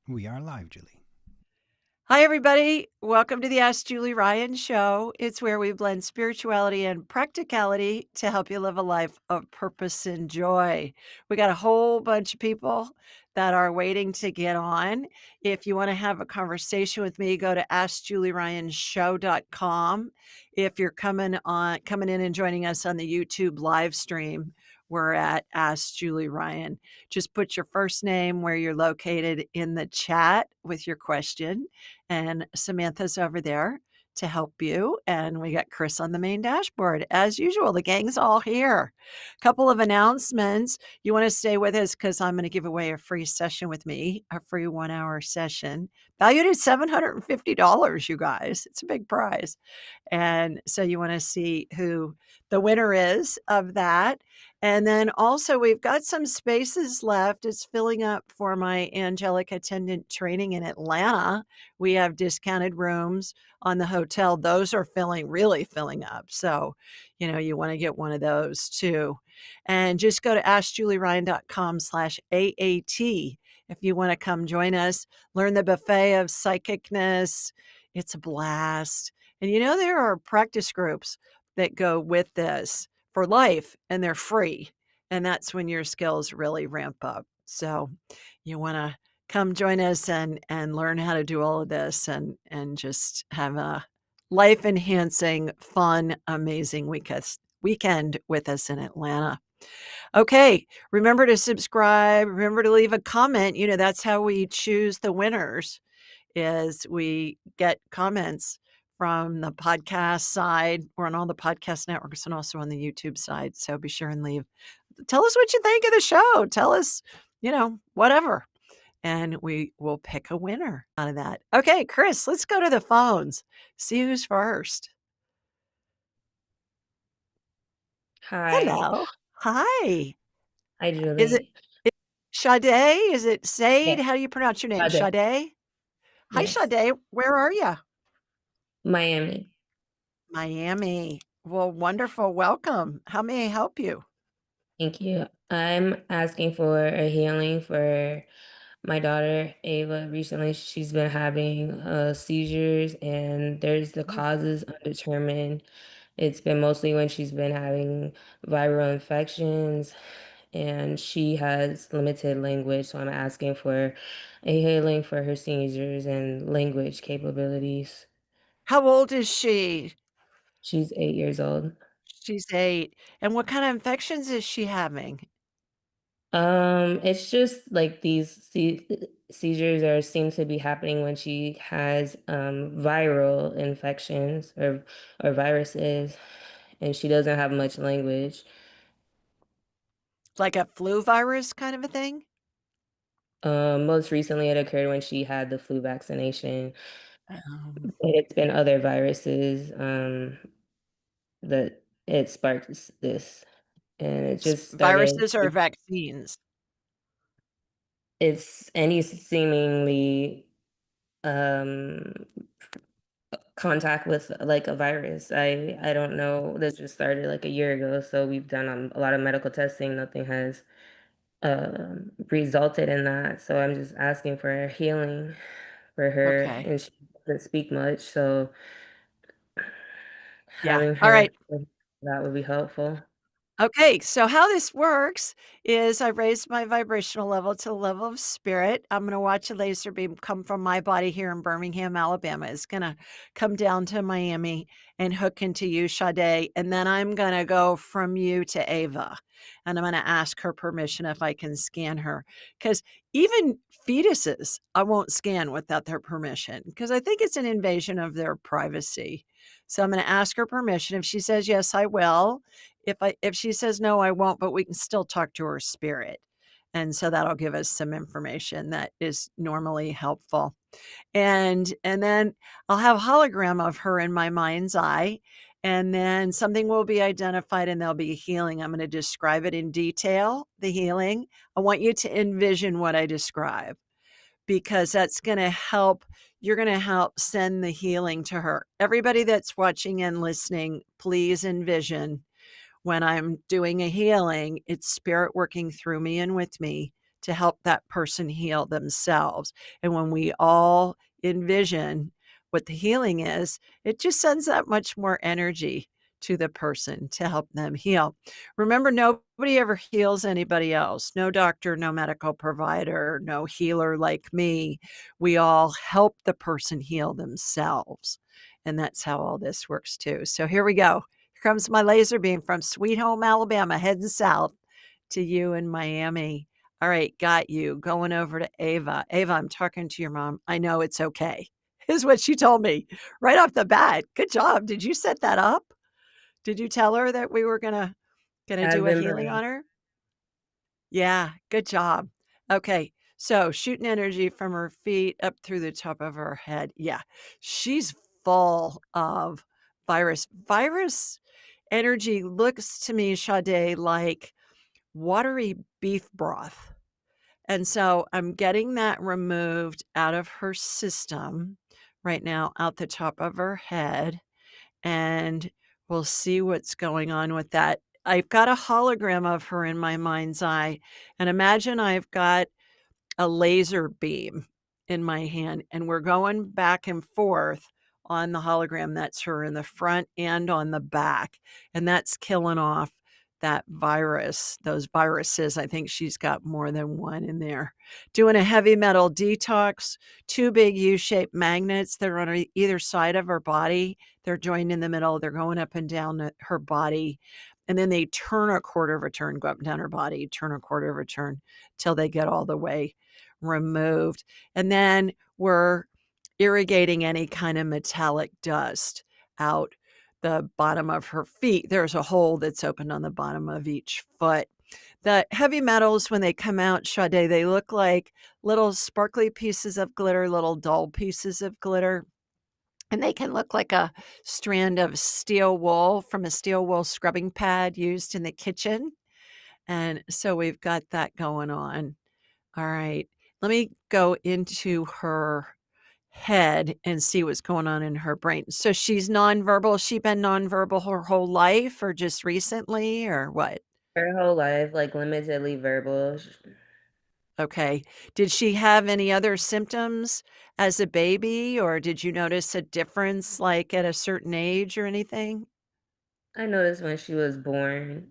We are live, Julie. Hi, everybody. Welcome to the Ask Julie Ryan Show. It's where we blend spirituality and practicality to help you live a life of purpose and joy. We got a whole bunch of people that are waiting to get on. If you want to have a conversation with me, go to askjulieryanshow.com. If you're coming in and joining us on the YouTube live stream, we're at Ask Julie Ryan. Just put your first name, where you're located in the chat with your question, and Samantha's over there to help you. And we got Chris on the main dashboard. As usual, the gang's all here. Couple of announcements. You want to stay with us because I'm going to give away a free session with me, a free 1-hour session valued at $750, you guys. It's a big prize. And so you want to see who the winner is of that. And then also, we've got some spaces left. It's filling up for my angelic attendant training in Atlanta. We have discounted rooms on the hotel. Those are really filling up. So, you want to get one of those too. And just go to askjulieryan.com/AAT if you want to come join us, learn the buffet of psychicness. It's a blast. And there are practice groups that go with this for life, and they're free. And that's when your skills really ramp up. So you want to come join us and learn how to do all of this and just have a life enhancing, fun, amazing weekend with us in Atlanta. Okay, remember to subscribe, remember to leave a comment. That's how we choose the winners, is we get comments from the podcast side. We're on all the podcast networks and also on the YouTube side. So be sure and tell us what you think of the show. Tell us, whatever. And we will pick a winner out of that. Okay, Chris, let's go to the phones. See who's first. Hi. Hello. Hi. Hi, Is it Julie. Sade? Is it Sade? Yes, How do you pronounce your name? Ade. Sade? Hi, Yes, Sade. Where are you? Miami. Miami. Well, wonderful. Welcome. How may I help you? Thank you. I'm asking for a healing for my daughter, Ava. Recently, she's been having seizures, and there's the Oh, causes undetermined. It's been mostly when she's been having viral infections, and she has limited language. So I'm asking for a healing for her seizures and language capabilities. how old is she? She's 8 years old. She's 8. And what kind of infections is she having? It's just like these seizures are seem to be happening when she has viral infections or viruses, and she doesn't have much language. Like a flu virus kind of a thing? Most recently, it occurred when she had the flu vaccination. Um, It's been other viruses that it sparked this, and it just started. Viruses or vaccines? It's any seemingly um contact with like a virus. I don't know. This just started like a year ago, so we've done a lot of medical testing. Nothing has resulted in that. So I'm just asking for healing for her, Okay. and she doesn't speak much, so Yeah. having All her right. that would be helpful. Okay, so how this works is I raised my vibrational level to the level of spirit. I'm going to watch a laser beam come from my body here in Birmingham, Alabama. It's going to come down to Miami and hook into you, Sade. And then I'm going to go from you to Ava. And I'm going to ask her permission if I can scan her. Because even fetuses, I won't scan without their permission because I think it's an invasion of their privacy. So I'm going to ask her permission. If she says yes, I will. If she says no, I won't, but we can still talk to her spirit. And so that'll give us some information that is normally helpful. And then I'll have a hologram of her in my mind's eye. And then something will be identified and there'll be a healing. I'm going to describe it in detail, the healing. I want you to envision what I describe because that's going to help. You're going to help send the healing to her. Everybody that's watching and listening, please envision when I'm doing a healing, it's spirit working through me and with me to help that person heal themselves. And when we all envision what the healing is, it just sends that much more energy to the person to help them heal. Remember, nobody ever heals anybody else. No doctor, no medical provider, no healer like me. We all help the person heal themselves. And that's how all this works too. So here we go. Here comes my laser beam from Sweet Home, Alabama, heading south to you in Miami. All right, got you. Going over to Ava. Ava, I'm talking to your mom. I know it's okay, is what she told me right off the bat. Good job. Did you set that up? Did you tell her that we were gonna I've do a been healing praying. on her? Yeah, good job. Okay, so shooting energy from her feet up through the top of her head. Yeah, she's full of virus. Virus energy looks to me, Sade, like watery beef broth. And so I'm getting that removed out of her system right now, out the top of her head, and we'll see what's going on with that. I've got a hologram of her in my mind's eye, and imagine I've got a laser beam in my hand, and we're going back and forth on the hologram. That's her in the front and on the back, and that's killing off that virus, those viruses. I think she's got more than one in there. Doing a heavy metal detox, 2 big U-shaped magnets that are on either side of her body. They're joined in the middle. They're going up and down her body, and then they turn a quarter of a turn, go up and down her body, turn a quarter of a turn till they get all the way removed. And then we're irrigating any kind of metallic dust out the bottom of her feet. There's a hole that's opened on the bottom of each foot. The heavy metals, when they come out, Sade, they look like little sparkly pieces of glitter, little dull pieces of glitter. And they can look like a strand of steel wool from a steel wool scrubbing pad used in the kitchen. And so we've got that going on. All right. Let me go into her head and see what's going on in her brain. So she's nonverbal. She been nonverbal her whole life or just recently or what? Her whole life, like, limitedly verbal. Okay. Did she have any other symptoms as a baby or did you notice a difference like at a certain age or anything? I noticed when she was born,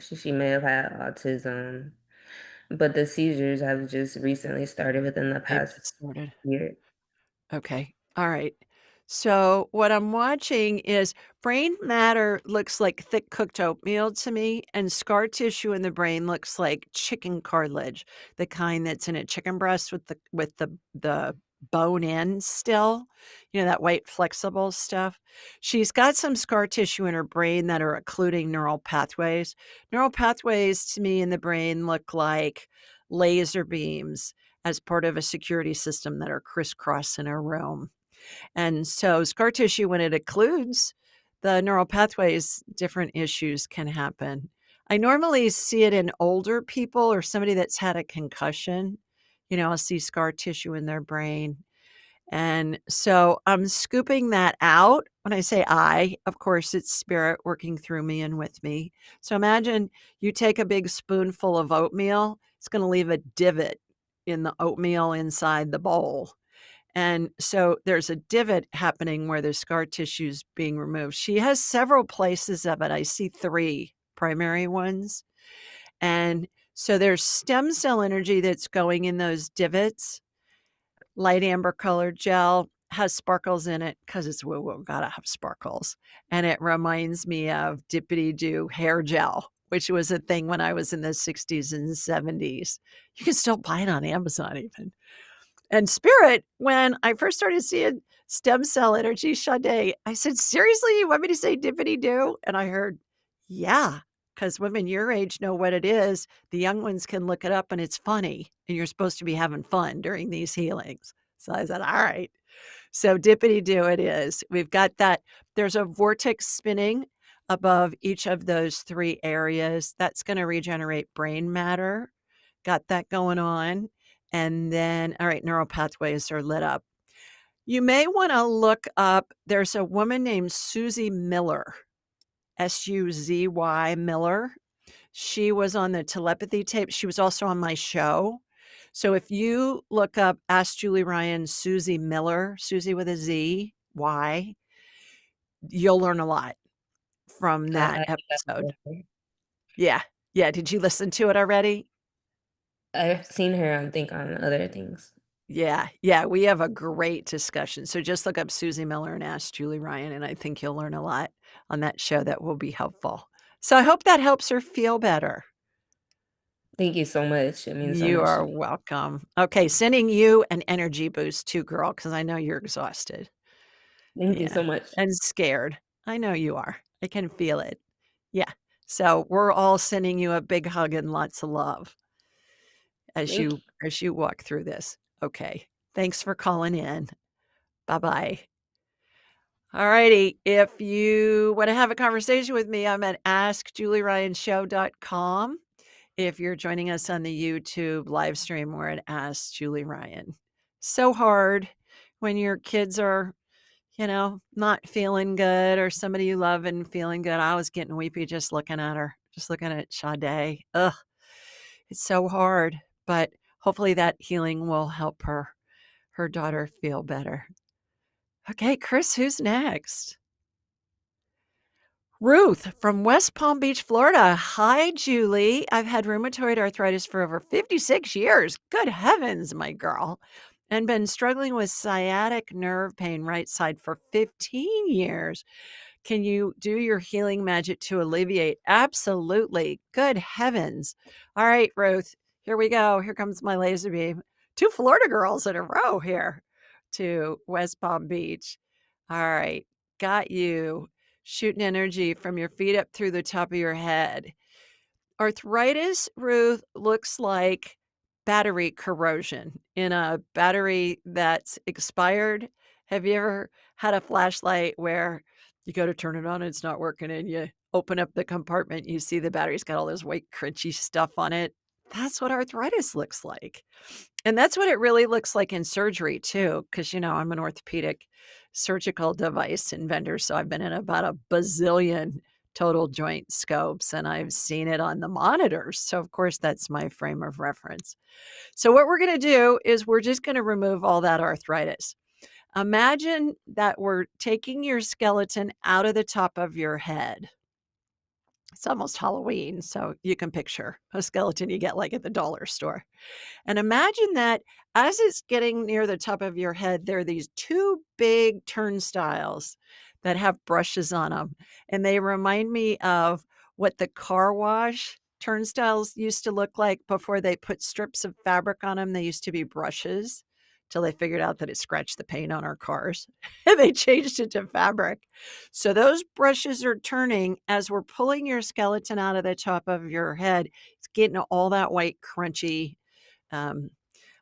she may have had autism, but the seizures have just recently started within the They've past just started. year. Okay. All right. So what I'm watching is brain matter looks like thick cooked oatmeal to me, and scar tissue in the brain looks like chicken cartilage, the kind that's in a chicken breast with the bone in still, that white flexible stuff. She's got some scar tissue in her brain that are occluding neural pathways. Neural pathways to me in the brain look like laser beams as part of a security system that are crisscrossing a room. And so scar tissue, when it occludes the neural pathways, different issues can happen. I normally see it in older people or somebody that's had a concussion. I'll see scar tissue in their brain. And so I'm scooping that out. When I say I, of course, it's spirit working through me and with me. So imagine you take a big spoonful of oatmeal, it's going to leave a divot in the oatmeal inside the bowl. And so there's a divot happening where the scar tissue is being removed. She has several places of it. I see 3 primary ones. And so there's stem cell energy that's going in those divots. Light amber colored gel has sparkles in it because it's woo-woo, gotta have sparkles. And it reminds me of Dippity Doo hair gel, which was a thing when I was in the 60s and 70s. You can still buy it on Amazon even. And spirit, when I first started seeing stem cell energy, Sade, I said, "Seriously, you want me to say dippity do?" And I heard, "Yeah, because women your age know what it is. The young ones can look it up and it's funny, and you're supposed to be having fun during these healings." So I said, "All right." So dippity do it is. We've got that. There's a vortex spinning above each of those 3 areas. That's gonna regenerate brain matter. Got that going on. And then, all right, neural pathways are lit up. You may wanna look up there's a woman named Suzy Miller, Suzy Miller. She was on the telepathy tape. She was also on my show. So if you look up Ask Julie Ryan, Susie Miller, Susie with a Z, Y, you'll learn a lot from that I episode. think Yeah. Yeah. Did you listen to it already? I've seen her on think on other things. Yeah. Yeah. We have a great discussion. So just look up Susie Miller and Ask Julie Ryan, and I think you'll learn a lot on that show that will be helpful. So I hope that helps her feel better. Thank you so much. It means so You much to are me. welcome. Okay, sending you an energy boost too, girl, because I know you're exhausted. Thank you Yeah, so much. and scared. I know you are. I can feel it. Yeah. So we're all sending you a big hug and lots of love Thank you. as you walk through this. Okay. Thanks for calling in. Bye-bye. All righty. If you want to have a conversation with me, I'm at askjulieryanshow.com. If you're joining us on the YouTube live stream, we're at Ask Julie Ryan. So hard when your kids are, not feeling good, or somebody you love and feeling good. I was getting weepy just looking at her, just looking at Sade. Ugh, it's so hard, but hopefully that healing will help her daughter feel better. Okay, Chris, who's next? Ruth from West Palm Beach, Florida. Hi, Julie. I've had rheumatoid arthritis for over 56 years. Good heavens, my girl. And been struggling with sciatic nerve pain right side for 15 years. Can you do your healing magic to alleviate? Absolutely. Good heavens. All right, Ruth, here we go. Here comes my laser beam. 2 Florida girls in a row here to West Palm Beach. All right, got you. Shooting energy from your feet up through the top of your head. Arthritis, Ruth, looks like battery corrosion in a battery that's expired. Have you ever had a flashlight where you go to turn it on and it's not working, and you open up the compartment, you see the battery's got all this white crunchy stuff on it? That's what arthritis looks like. And that's what it really looks like in surgery too, because I'm an orthopedic surgical device inventor, so I've been in about a bazillion total joint scopes, and I've seen it on the monitors. So of course that's my frame of reference. So what we're going to do is we're just going to remove all that arthritis. Imagine that we're taking your skeleton out of the top of your head. It's almost Halloween, so you can picture a skeleton you get like at the dollar store. And imagine that as it's getting near the top of your head, there are these 2 big turnstiles that have brushes on them. And they remind me of what the car wash turnstiles used to look like before they put strips of fabric on them. They used to be brushes till they figured out that it scratched the paint on our cars. And they changed it to fabric. So those brushes are turning as we're pulling your skeleton out of the top of your head. It's getting all that white, crunchy um,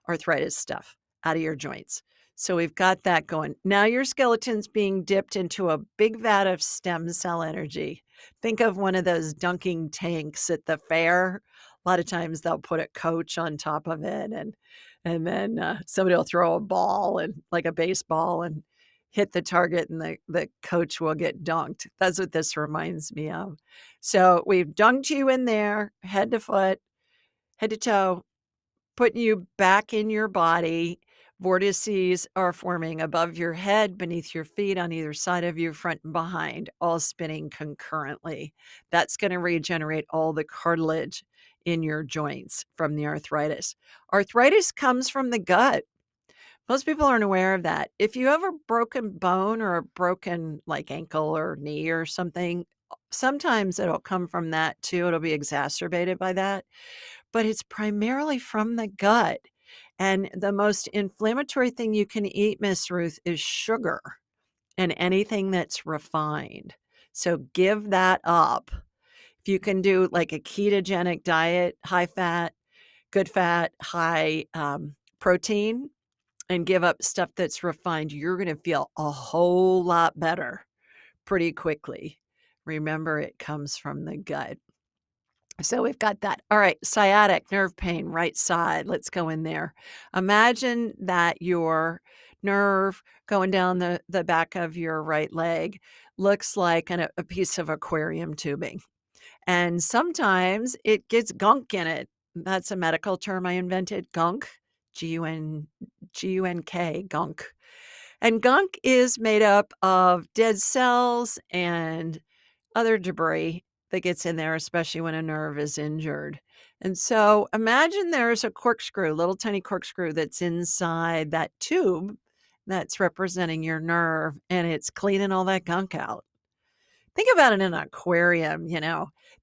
arthritis stuff out of your joints. So we've got that going. Now your skeleton's being dipped into a big vat of stem cell energy. Think of one of those dunking tanks at the fair. A lot of times they'll put a coach on top of it, and then somebody will throw a ball, and like a baseball, and hit the target, and the coach will get dunked. That's what this reminds me of. So we've dunked you in there, head to foot, head to toe, putting you back in your body. Vortices are forming above your head, beneath your feet, on either side of you, front and behind, all spinning concurrently. That's going to regenerate all the cartilage in your joints from the arthritis. Arthritis comes from the gut. Most people aren't aware of that. If you have a broken bone or a broken ankle or knee or something, sometimes it'll come from that too. It'll be exacerbated by that, but it's primarily from the gut. And the most inflammatory thing you can eat, Miss Ruth, is sugar and anything that's refined. So give that up. If you can do like a ketogenic diet, high fat, good fat, high protein, and give up stuff that's refined, you're going to feel a whole lot better pretty quickly. Remember, it comes from the gut. So we've got that. All right, sciatic nerve pain, right side. Let's go in there. Imagine that your nerve going down the back of your right leg looks like a piece of aquarium tubing. and sometimes it gets gunk in it. That's a medical term I invented, gunk, G-U-N G-U-N-K, gunk. And gunk is made up of dead cells and other debris that gets in there, especially when a nerve is injured. And so imagine there's a corkscrew, little tiny corkscrew that's inside that tube that's representing your nerve, and it's cleaning all that gunk out. Think about it in an aquarium,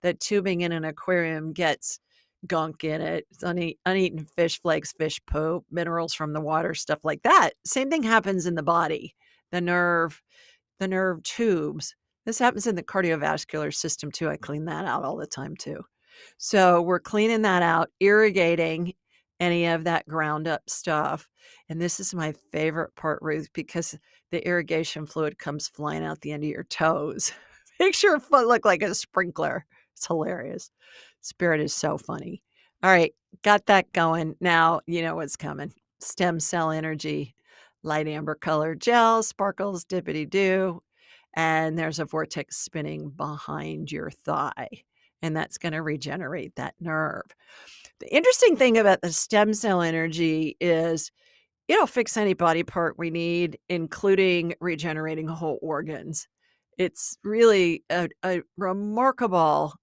the tubing in an aquarium gets gunk in it, it's uneaten fish flakes, fish poop, minerals from the water, stuff like that. Same thing happens in the body. The nerve the nerve tubes. This happens in the cardiovascular system too. I clean that out all the time too. So we're cleaning that out, irrigating any of that ground up stuff. And this is my favorite part, Ruth, because the irrigation fluid comes flying out the end of your toes. Makes your foot look like a sprinkler. It's hilarious. Spirit is so funny. All right, got that going. Now you know what's coming. Stem cell energy, light amber colored gel, sparkles, dippity doo, and there's a vortex spinning behind your thigh, and that's going to regenerate that nerve. The interesting thing about the stem cell energy is it'll fix any body part we need, including regenerating whole organs. It's really a remarkable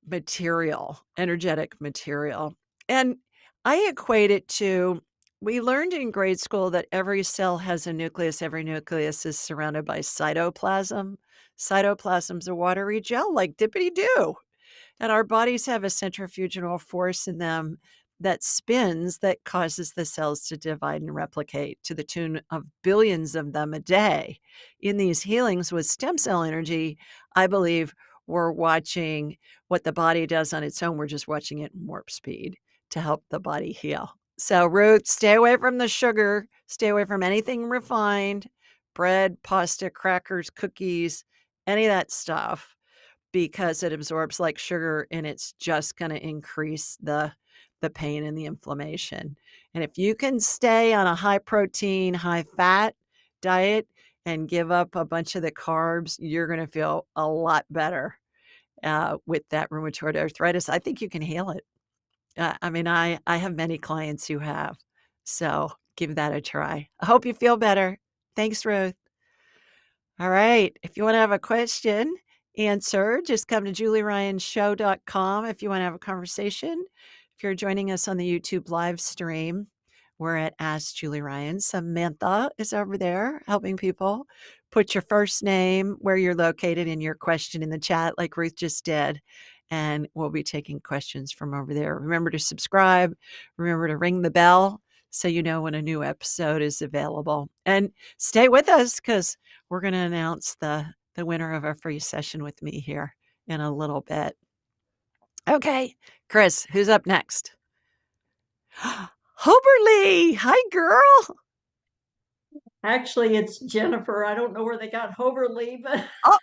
material, energetic material. And I equate it to we learned in grade school that every cell has a nucleus. Every nucleus is surrounded by cytoplasm. Cytoplasm's a watery gel like dippity doo. And our bodies have a centrifugal force in them that spins that causes the cells to divide and replicate to the tune of billions of them a day. In these healings with stem cell energy, I believe we're watching what the body does on its own. We're just watching it in warp speed to help the body heal. So, Ruth, stay away from the sugar, stay away from anything refined, bread, pasta, crackers, cookies, any of that stuff because it absorbs like sugar and it's just going to increase the pain and the inflammation. And if you can stay on a high protein, high fat diet and give up a bunch of the carbs, you're going to feel a lot better with that rheumatoid arthritis. I think you can heal it. I have many clients who have. So give that a try. I hope you feel better. Thanks, Ruth. All right. If you want to have a question answered, just come to julieryanshow.com if you want to have a conversation. If you're joining us on the YouTube live stream, we're at Ask Julie Ryan. Samantha is over there helping people. Put your first name, where you're located, and your question in the chat like Ruth just did. And we'll be taking questions from over there. Remember to subscribe. Remember to ring the bell so you know when a new episode is available. And stay with us because we're going to announce the winner of our free session with me here in a little bit. Okay, Chris, who's up next? Hoberly. Hi, girl. Actually, it's Jennifer. I don't know where they got Hoverly, but Oh,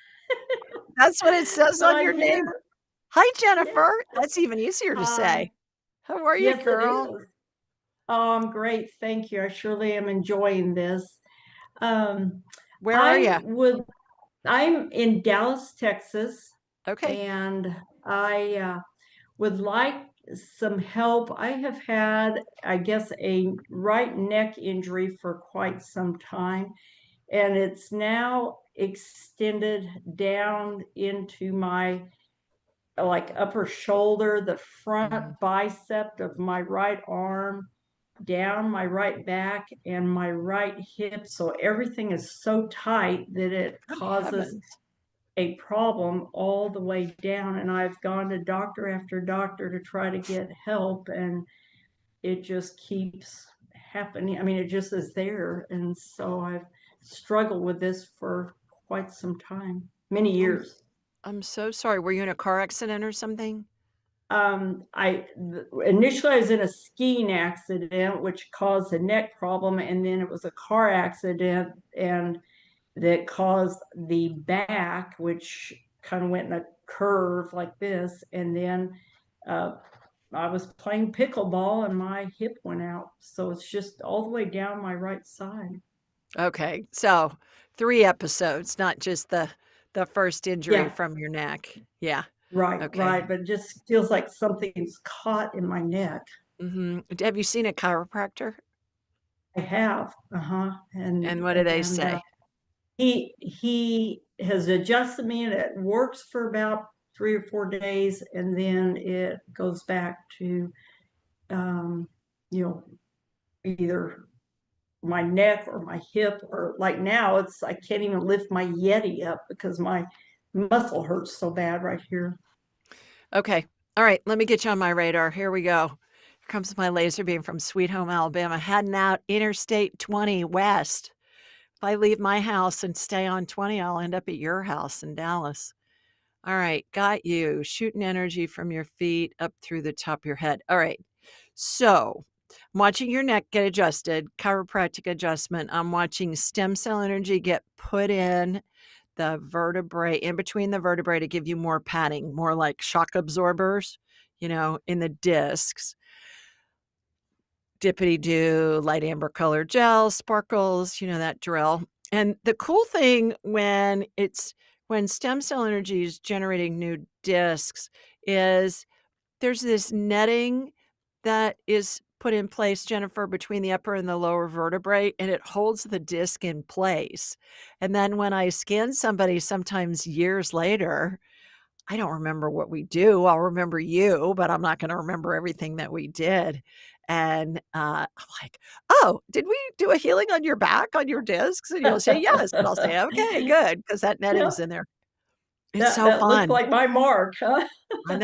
that's what it says but on I'm your name. here. Hi, Yeah. Jennifer. That's even easier to say. Hi. How are you, Yes, it girl? is. I'm great. Thank you. I surely am enjoying this. Um, Where are I you? would. I'm in Dallas, Texas, Okay. and I would like some help. I have had, I guess, a right neck injury for quite some time, and it's now extended down into my like upper shoulder, the front Mhm. bicep of my right arm, down my right back, and my right hip. So everything is so tight that it Good causes heavens. a problem all the way down. And I've gone to doctor after doctor to try to get help, and it just keeps happening. I mean, it just is there. And so I've struggled with this for quite some time, many I'm years. I'm so sorry. Were you in a car accident or something? I initially I was in a skiing accident, which caused a neck problem, and then it was a car accident, and that caused the back, which kind of went in a curve like this, and then uh, I was playing pickleball, and my hip went out, so it's just all the way down my right side. Okay. So 3 episodes, not just the first injury Yeah, from your neck. Yeah. Right, Okay. right, but it just feels like something's caught in my neck. Have you seen a chiropractor? I have, And what do they and say? he has adjusted me, and it works for about 3 or 4 days, and then it goes back to, um, you know, either my neck or my hip, or like now it's I can't even lift my Yeti up because my muscle hurts so bad right here. Okay. All right. Let me get you on my radar. Here we go. Here comes my laser beam from Sweet Home, Alabama, heading out Interstate 20 West. If I leave my house and stay on 20, I'll end up at your house in Dallas. All right. Got you. Shooting energy from your feet up through the top of your head. All right. So I'm watching your neck get adjusted, chiropractic adjustment. I'm watching stem cell energy get put in the vertebrae, in between the vertebrae to give you more padding, more like shock absorbers, in the discs. Dippity doo, light amber colored gel, sparkles, that drill. And the cool thing when stem cell energy is generating new discs is there's this netting that is put in place, Jennifer, between the upper and the lower vertebrae, and it holds the disc in place. And then when I scan somebody, sometimes years later, I don't remember what we do. I'll remember you, but I'm not going to remember everything that we did. And I'm like, oh, did we do a healing on your back, on your discs? And you'll say yes. And I'll say, okay, good, because that Yeah, netting's in there. It's that so that looks fun. like my mark, huh? I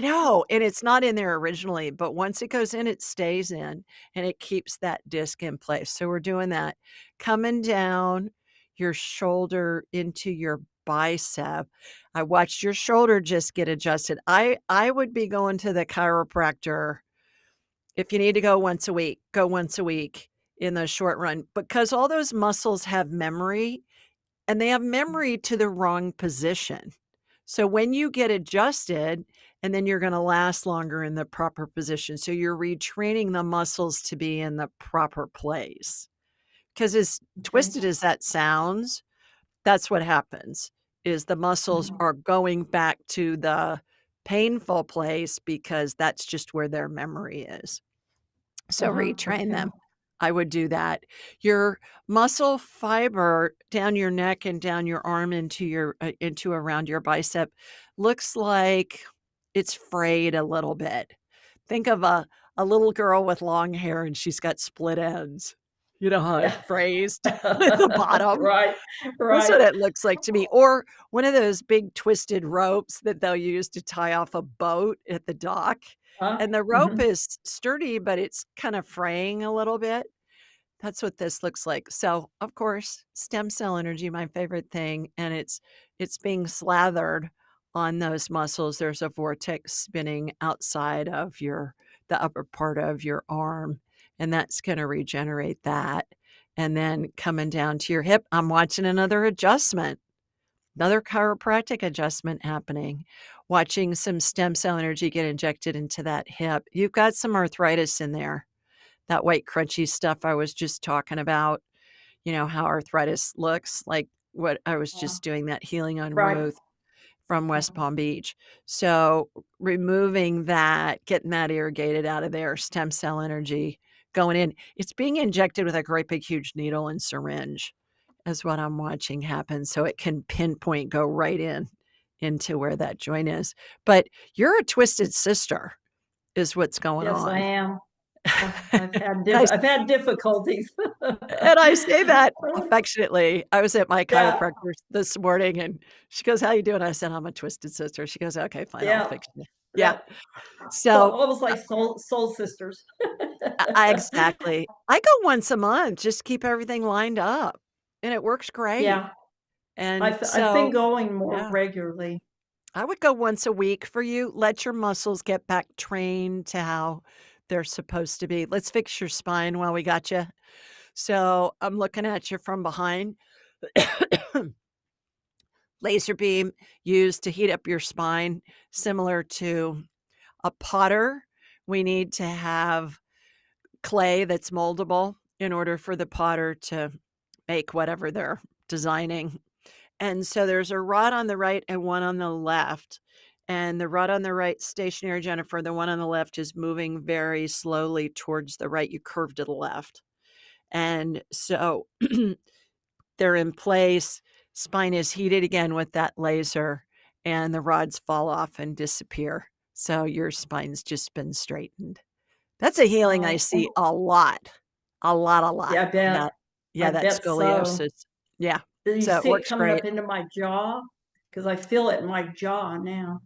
know, and it's not in there originally, but once it goes in, it stays in, and it keeps that disc in place. So we're doing that. Coming down your shoulder into your bicep. I watched your shoulder just get adjusted. I would be going to the chiropractor. If you need to go once a week, go once a week in the short run, because all those muscles have memory, and they have memory to the wrong position. So when you get adjusted, and then you're gonna last longer in the proper position. So you're retraining the muscles to be in the proper place. Because as Okay. twisted as that sounds, that's what happens, is the muscles Mhm. are going back to the painful place because that's just where their memory is. So retrain Okay. them. I would do that. Your muscle fiber down your neck and down your arm into around your bicep looks like it's frayed a little bit. Think of a little girl with long hair and she's got split ends. You know how it Yeah. frays down at the bottom? Right, That's right. what it looks like to me. Or one of those big twisted ropes that they'll use to tie off a boat at the dock. And the rope Mhm. is sturdy, but it's kind of fraying a little bit. That's what this looks like. So, of course, stem cell energy, my favorite thing, and it's being slathered on those muscles. There's a vortex spinning outside of the upper part of your arm, and that's going to regenerate that. And then coming down to your hip, I'm watching another adjustment, another chiropractic adjustment happening. Watching some stem cell energy get injected into that hip. You've got some arthritis in there, that white crunchy stuff I was just talking about, how arthritis looks like what I was Yeah. just doing that healing on Right. Ruth from West Mhm. Palm Beach. So removing that, getting that irrigated out of there, stem cell energy going in. It's being injected with a great big huge needle and syringe is what I'm watching happen. So it can pinpoint, go right into where that joint is. But you're a twisted sister is what's going Yes, I on. am. I I've had difficulties. And I say that affectionately. I was at my Yeah, chiropractor this morning, and she goes, "How you doing?" I said, "I'm a twisted sister." She goes, "Okay, fine, I'll yeah, fix you." Yeah. yeah. So So, almost like soul sisters. I exactly. I go once a month, just to keep everything lined up, and it works great. Yeah, And I've been so going more yeah, regularly. I would go once a week for you. Let your muscles get back trained to how they're supposed to be. Let's fix your spine while we got you. So, I'm looking at you from behind. Laser beam used to heat up your spine, similar to a potter. We need to have clay that's moldable in order for the potter to make whatever they're designing. And so there's a rod on the right and one on the left. and the rod on the right stationary, Jennifer. The one on the left is moving very slowly towards the right. You curve to the left. And so they're in place. Spine is heated again with that laser, and the rods fall off and disappear. So your spine's just been straightened. That's a healing I see a lot. A lot. Yeah, I bet. That bet so. scoliosis. Yeah. Do you So it see it works coming great. up into my jaw? Because I feel it in my jaw now.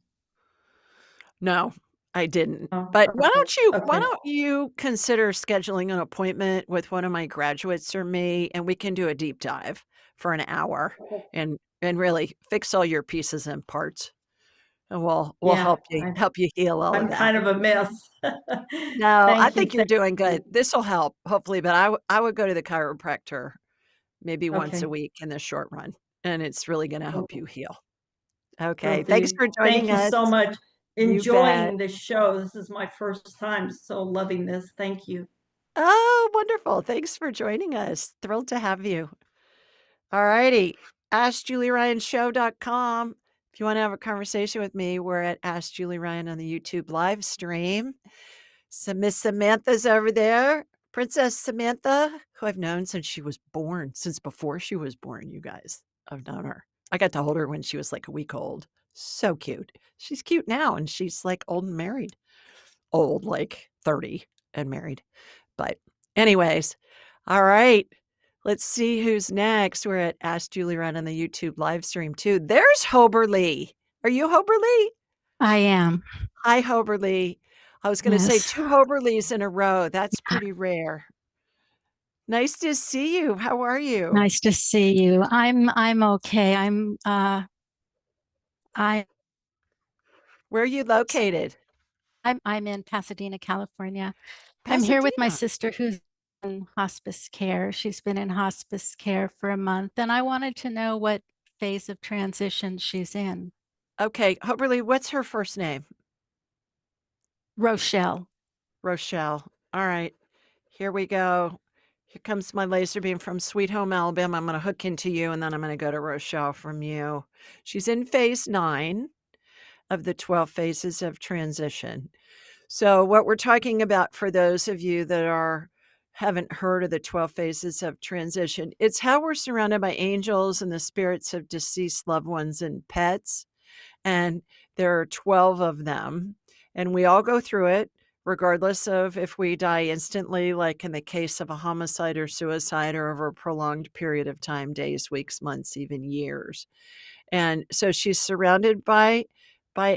No, I didn't. Oh, But why okay. don't you consider scheduling an appointment with one of my graduates or me, and we can do a deep dive for an hour and really fix all your pieces and parts. And we'll Yeah, help you heal all of I'm that. kind of a mess. No, I Thank you. think you're doing good. This will help, hopefully, but I would go to the chiropractor maybe once Okay. a week in the short run, and it's really gonna help you heal. Okay, Will thanks do. for Thank joining you us. so much. You bet. Enjoying this show. This is my first time, so loving this. Thank you. Oh, wonderful. Thanks for joining us. Thrilled to have you. All righty. AskJulieRyanShow.com. If you want to have a conversation with me, we're at Ask Julie Ryan on the YouTube live stream. So Miss Samantha's over there. Princess Samantha, who I've known since she was born, since before she was born, you guys. I've known her. I got to hold her when she was like a week old. So cute. She's cute now, and she's like old and married. Old, like 30 and married. But anyways, all right. Let's see who's next. We're at Ask Julie Ryan on the YouTube live stream too. There's Hoberly. Are you Hoberly? I am. Hi, Hoberly. I was going to say Yes. 2 Hoberlys in a row. That's pretty rare. Nice to see you. How are you? Nice to see you. I'm okay. Where are you located? I'm in Pasadena, California. I'm here with my sister who's in hospice care. She's been in hospice care for a month, and I wanted to know what phase of transition she's in. Okay, Hoberly, what's her first name? Rochelle. Rochelle. All right. Here we go. Here comes my laser beam from Sweet Home, Alabama. I'm going to hook into you, and then I'm going to go to Rochelle from you. She's in phase 9 of the 12 phases of transition. So what we're talking about, for those of you that haven't heard of the 12 phases of transition, it's how we're surrounded by angels and the spirits of deceased loved ones and pets. And there are 12 of them, and we all go through it, regardless of if we die instantly, like in the case of a homicide or suicide, or over a prolonged period of time, days, weeks, months, even years. And so she's surrounded by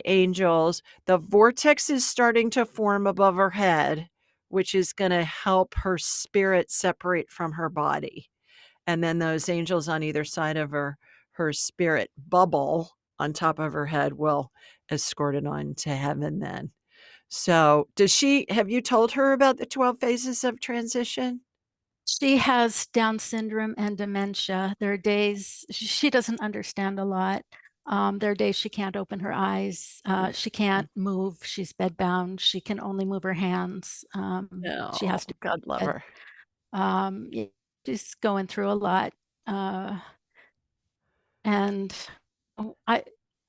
angels. The vortex is starting to form above her head, which is going to help her spirit separate from her body. And then those angels on either side of her spirit bubble on top of her head will escort it on to heaven then. So have you told her about the 12 phases of transition? She has Down syndrome and dementia. There are days she doesn't understand a lot. There are days she can't open her eyes. She can't move. She's bedbound. She can only move her hands. She has to. God love her. Yeah, she's going through a lot. And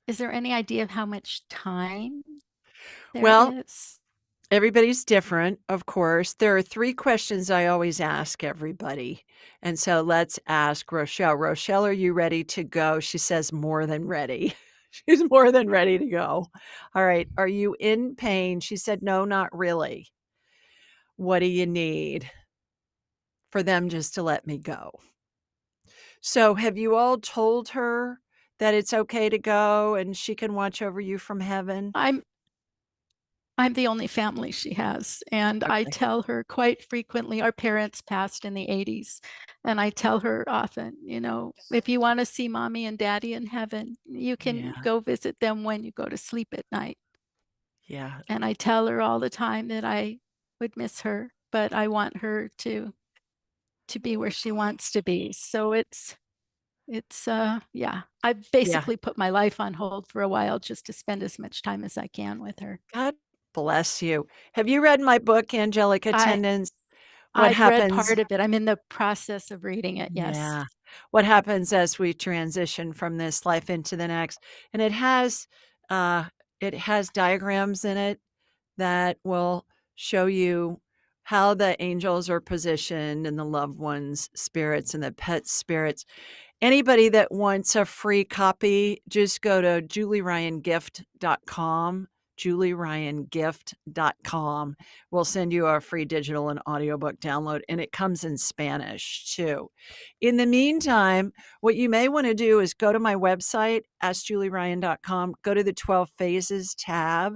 is there any idea of how much time there is? Everybody's different, of course. There are 3 questions I always ask everybody. And so let's ask Rochelle. Rochelle, are you ready to go? She says more than ready. She's more than ready to go. All right. Are you in pain? She said, no, not really. What do you need? For them just to let me go. So have you all told her that it's okay to go and she can watch over you from heaven? I'm the only family she has, and I tell her quite frequently. Our parents passed in the 80s, and I tell her often, if you want to see mommy and daddy in heaven, you can go visit them when you go to sleep at night. Yeah. And I tell her all the time that I would miss her, but I want her to be where she wants to be. So I've basically put my life on hold for a while just to spend as much time as I can with her. God bless you. Have you read my book, Angelic Attendance? I've read part of it. I'm in the process of reading it. Yes. Yeah. What happens as we transition from this life into the next? And it has it has diagrams in it that will show you how the angels are positioned and the loved ones' spirits and the pet spirits. Anybody that wants a free copy, just go to julieryangift.com. julieryangift.com. We'll send you a free digital and audiobook download, and it comes in Spanish too. In the meantime, what you may want to do is go to my website, askjulieryan.com, go to the 12 phases tab.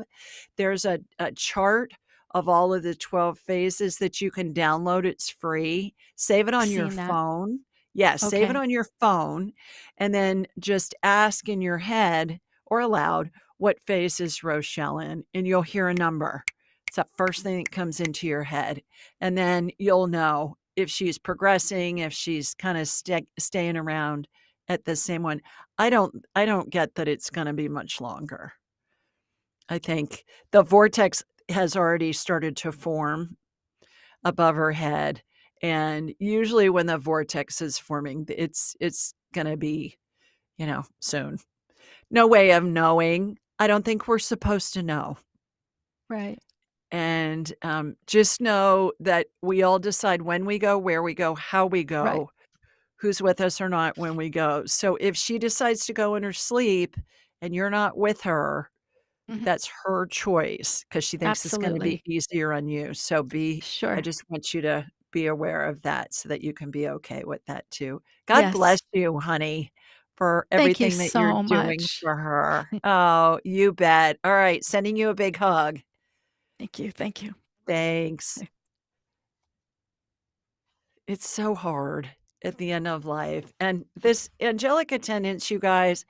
There's a chart of all of the 12 phases that you can download. It's free. Save it on your Seen that. phone. Yes, save it Okay. on your phone, and then just ask in your head or aloud, what phase is Rochelle in? And you'll hear a number. It's that first thing that comes into your head. And then you'll know if she's progressing, if she's kind of staying around at the same one. I don't get that it's going to be much longer. I think the vortex has already started to form above her head. And usually when the vortex is forming, it's going to be, soon. No way of knowing. I don't think we're supposed to know. Right. And just know that we all decide when we go, where we go, how we Right. go, who's with us or not when we go. So if she decides to go in her sleep and you're not with her, Mhm. that's her choice because she thinks it's going to be Absolutely. easier on you. So I Sure. just want you to be aware of that so that you can be okay with that too. God bless Yes. you, honey, for Thank you everything that you're so doing much. for her. Oh, you bet. All right. Sending you a big hug. Thank you. Thank you. Thanks. It's so hard at the end of life. And this angelic attendance, you guys,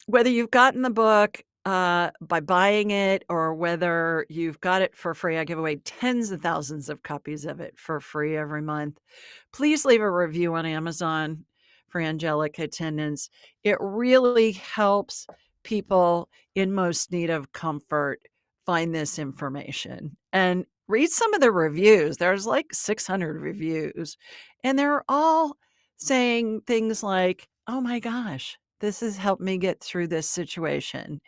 whether you've gotten the book by buying it or whether you've got it for free, I give away tens of thousands of copies of it for free every month. Please leave a review on Amazon for angelic attendance. It really helps people in most need of comfort find this information. And read some of the reviews. There's like 600 reviews, and they're all saying things like, oh my gosh, this has helped me get through this situation.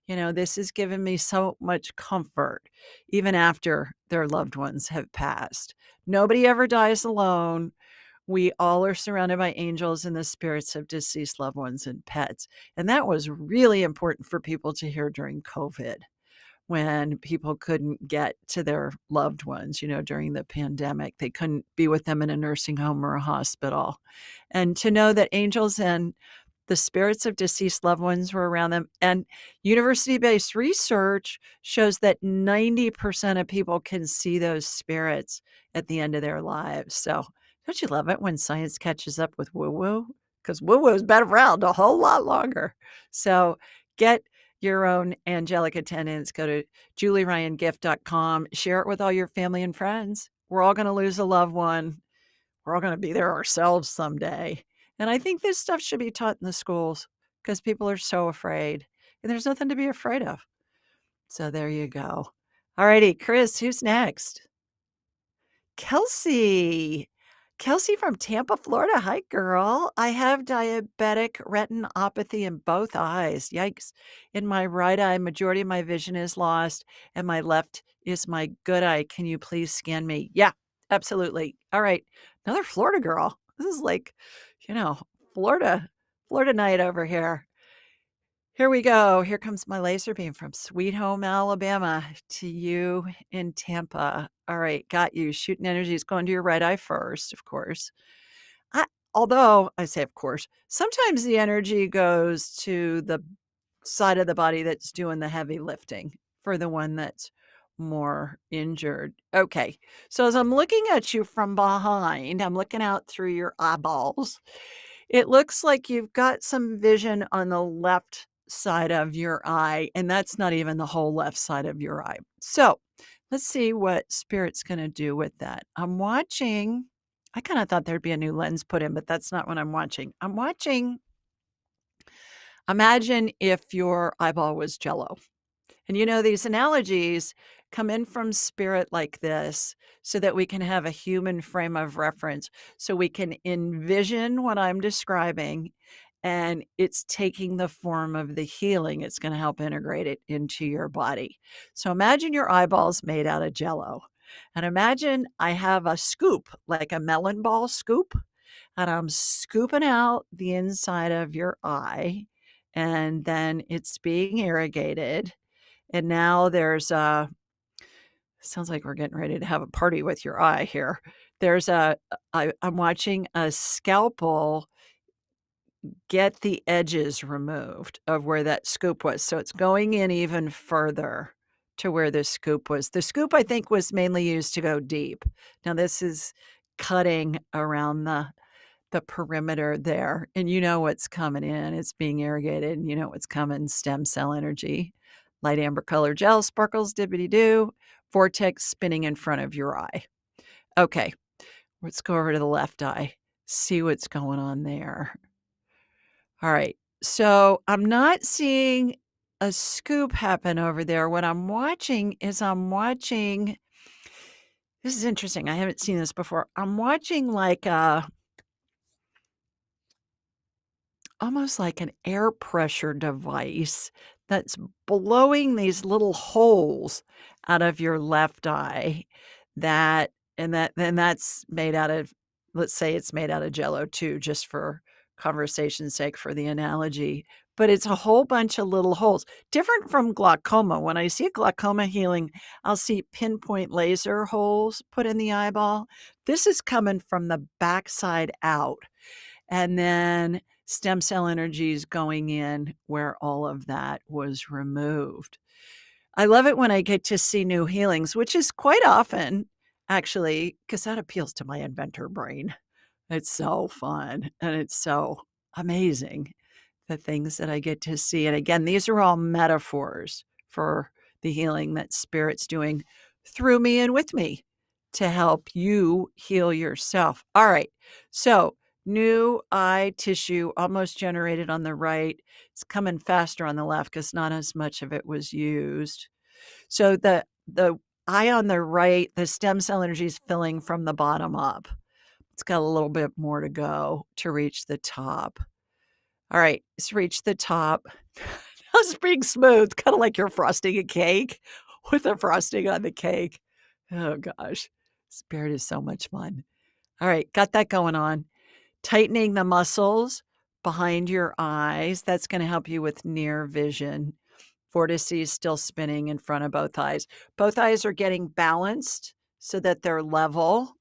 This has given me so much comfort, even after their loved ones have passed. Nobody ever dies alone. We all are surrounded by angels and the spirits of deceased loved ones and pets. And that was really important for people to hear during COVID, when people couldn't get to their loved ones, during the pandemic. They couldn't be with them in a nursing home or a hospital. And to know that angels and the spirits of deceased loved ones were around them. And university-based research shows that 90% of people can see those spirits at the end of their lives. So don't you love it when science catches up with woo-woo? Because woo-woo's been around a whole lot longer. So get your own angelic attendants. Go to julieryangift.com. Share it with all your family and friends. We're all going to lose a loved one. We're all going to be there ourselves someday. And I think this stuff should be taught in the schools because people are so afraid. And there's nothing to be afraid of. So there you go. All righty, Chris, who's next? Kelsey. Kelsey from Tampa, Florida. Hi, girl. I have diabetic retinopathy in both eyes. Yikes. In my right eye, majority of my vision is lost, and my left is my good eye. Can you please scan me? Yeah, absolutely. All right. Another Florida girl. This is like, Florida night over here. Here we go. Here comes my laser beam from Sweet Home, Alabama to you in Tampa. All right, got you. Shooting energy is going to your right eye first, of course. Although I say, of course, sometimes the energy goes to the side of the body that's doing the heavy lifting for the one that's more injured. Okay, so as I'm looking at you from behind, I'm looking out through your eyeballs. It looks like you've got some vision on the left side of your eye, and that's not even the whole left side of your eye. So let's see what Spirit's going to do with that. I'm watching. I kind of thought there'd be a new lens put in, but that's not what I'm watching. I'm watching. Imagine if your eyeball was Jello. And these analogies come in from Spirit like this so that we can have a human frame of reference, so we can envision what I'm describing and it's taking the form of the healing. It's going to help integrate it into your body. So imagine your eyeballs made out of jello. And imagine I have a scoop, like a melon ball scoop, and I'm scooping out the inside of your eye, and then it's being irrigated. And now there's a, sounds like we're getting ready to have a party with your eye here. There's I'm watching a scalpel get the edges removed of where that scoop was. So it's going in even further to where the scoop was. The scoop, I think, was mainly used to go deep. Now this is cutting around the perimeter there, and you know what's coming in. It's being irrigated, and you know what's coming. Stem cell energy, light amber color gel, sparkles, dippity doo, vortex spinning in front of your eye. Okay, let's go over to the left eye, see what's going on there. All right, so I'm not seeing a scoop happen over there. What I'm watching is this is interesting. I haven't seen this before. I'm watching like almost like an air pressure device that's blowing these little holes out of your left eye that's made out of, let's say it's made out of jello too, just for conversation's sake, for the analogy. But it's a whole bunch of little holes, different from glaucoma. When I see glaucoma healing, I'll see pinpoint laser holes put in the eyeball. This is coming from the backside out. And then stem cell energy is going in where all of that was removed. I love it when I get to see new healings, which is quite often, actually, because that appeals to my inventor brain. It's so fun and it's so amazing, the things that I get to see. And again, these are all metaphors for the healing that Spirit's doing through me and with me to help you heal yourself. All right. So new eye tissue almost generated on the right. It's coming faster on the left because not as much of it was used. So the eye on the right, the stem cell energy is filling from the bottom up. It's got a little bit more to go to reach the top. All right, it's reached the top. It's being smooth, kind of like you're frosting a cake with the frosting on the cake. Oh gosh, Spirit is so much fun. All right, got that going on. Tightening the muscles behind your eyes. That's going to help you with near vision. Vortice is still spinning in front of both eyes. Both eyes are getting balanced so that they're level.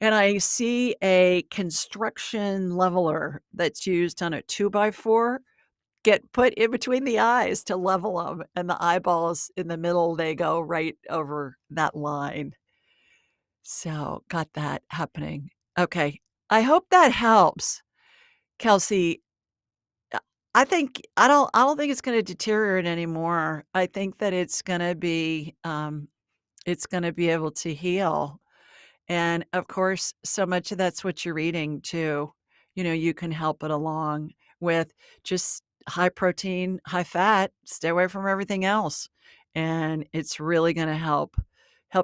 And I see a construction leveler that's used on a 2x4 get put in between the eyes to level them. And the eyeballs in the middle, they go right over that line. So got that happening. Okay. I hope that helps, Kelsey. I don't think it's going to deteriorate anymore. I think that it's going to be able to heal. And of course, so much of that's what you're reading too. You know, you can help it along with just high protein, high fat, stay away from everything else. And it's really going to help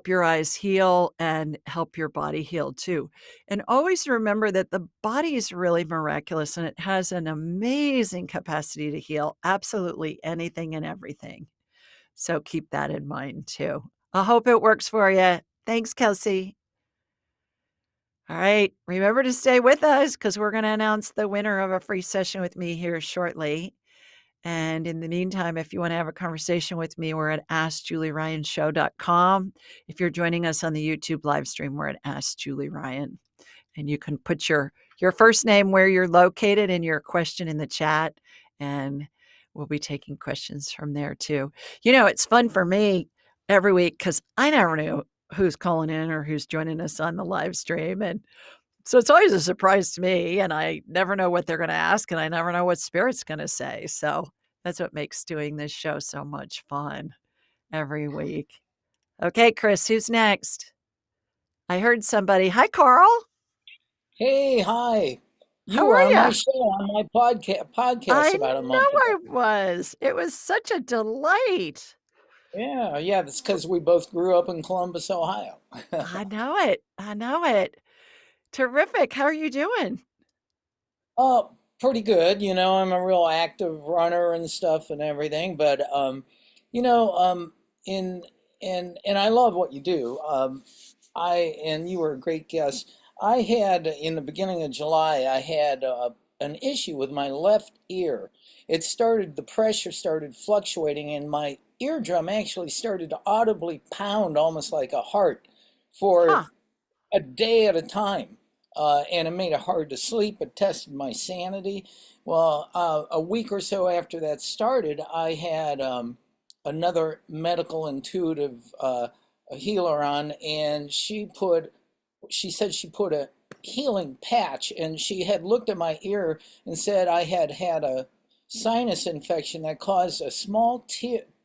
your eyes heal and help your body heal too. And always remember that the body is really miraculous and it has an amazing capacity to heal absolutely anything and everything. So keep that in mind too. I hope it works for you. Thanks, Kelsey. All right. Remember to stay with us because we're going to announce the winner of a free session with me here shortly. And in the meantime, if you want to have a conversation with me, we're at AskJulieRyanShow.com. If you're joining us on the YouTube live stream, we're at Ask Julie Ryan. And you can put your first name, where you're located, and your question in the chat. And we'll be taking questions from there too. You know, it's fun for me every week because I never knew who's calling in or who's joining us on the live stream. And so it's always a surprise to me, and I never know what they're going to ask, and I never know what Spirit's going to say. So that's what makes doing this show so much fun every week. Okay, Chris, who's next? I heard somebody. Hi, Carl. Hey, hi. You How were are on my you? show, on my podcast I about a know month I ago. was. It was such a delight. Yeah, that's because we both grew up in Columbus, Ohio. I know it. I know it. Terrific. How are you doing? Oh, pretty good. I'm a real active runner and stuff and everything, but you know, in and I love what you do. And you were a great guest. I had in the beginning of July, I had an issue with my left ear. The pressure started fluctuating, and my eardrum actually started to audibly pound almost like a heart for Huh. a day at a time. And it made it hard to sleep. It tested my sanity. Well, a week or so after that started, I had another medical intuitive a healer on, and she said she put a healing patch, and she had looked at my ear and said I had had a sinus infection that caused a small